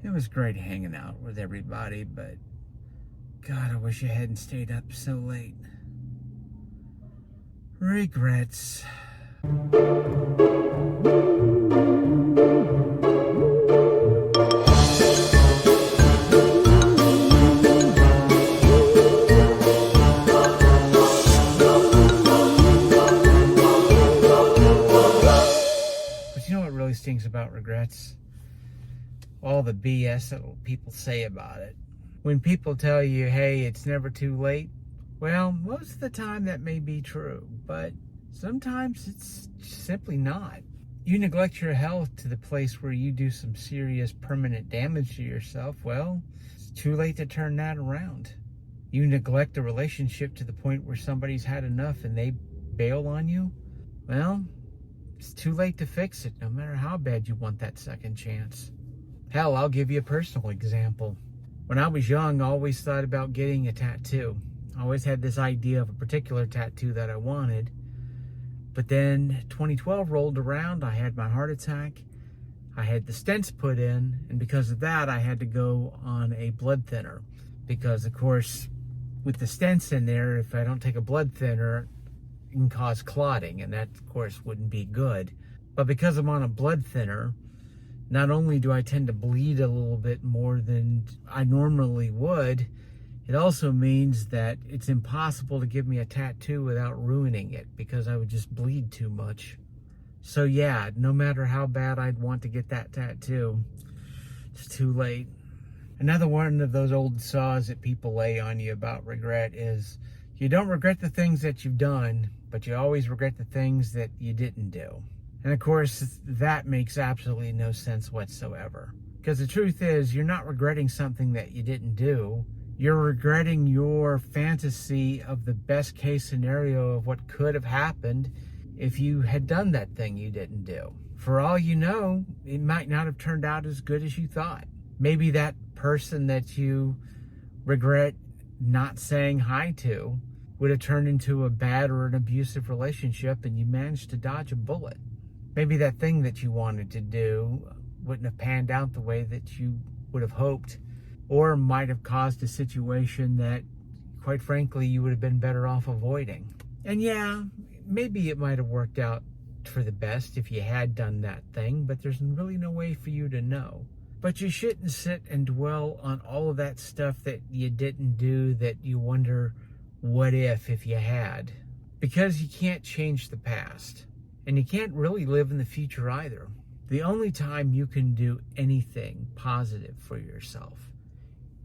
It was great hanging out with everybody, but God, I wish I hadn't stayed up so late. Regrets. But you know what really stings about regrets? All the BS that people say about it. When people tell you, hey, it's never too late, well, most of the time that may be true, but sometimes it's simply not. You neglect your health to the place where you do some serious permanent damage to yourself, well, it's too late to turn that around. You neglect a relationship to the point where somebody's had enough and they bail on you, well, it's too late to fix it, no matter how bad you want that second chance. Hell, I'll give you a personal example. When I was young, I always thought about getting a tattoo. I always had this idea of a particular tattoo that I wanted. But then 2012 rolled around, I had my heart attack, I had the stents put in, and because of that, I had to go on a blood thinner. Because, of course, with the stents in there, if I don't take a blood thinner, it can cause clotting, and that, of course, wouldn't be good. But because I'm on a blood thinner, not only do I tend to bleed a little bit more than I normally would, it also means that it's impossible to give me a tattoo without ruining it because I would just bleed too much. So yeah, no matter how bad I'd want to get that tattoo, it's too late. Another one of those old saws that people lay on you about regret is you don't regret the things that you've done, but you always regret the things that you didn't do. And of course, that makes absolutely no sense whatsoever. Because the truth is, you're not regretting something that you didn't do. You're regretting your fantasy of the best case scenario of what could have happened if you had done that thing you didn't do. For all you know, it might not have turned out as good as you thought. Maybe that person that you regret not saying hi to would have turned into a bad or an abusive relationship and you managed to dodge a bullet. Maybe that thing that you wanted to do wouldn't have panned out the way that you would have hoped, or might have caused a situation that, quite frankly, you would have been better off avoiding. And yeah, maybe it might have worked out for the best if you had done that thing, but there's really no way for you to know. But you shouldn't sit and dwell on all of that stuff that you didn't do that you wonder, what if you had? Because you can't change the past. And you can't really live in the future either. The only time you can do anything positive for yourself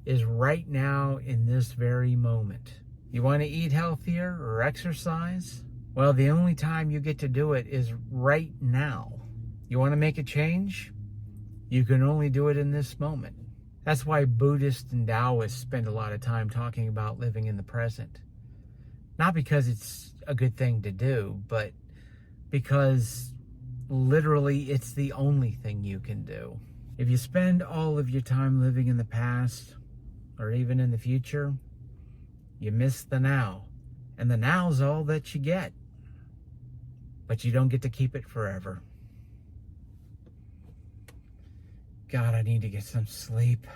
is right now in this very moment. You want to eat healthier or exercise? Well, the only time you get to do it is right now. You want to make a change? You can only do it in this moment. That's why Buddhists and Taoists spend a lot of time talking about living in the present. Not because it's a good thing to do, but because literally it's the only thing you can do. If you spend all of your time living in the past or even in the future, you miss the now. And the now's all that you get. But you don't get to keep it forever. God, I need to get some sleep.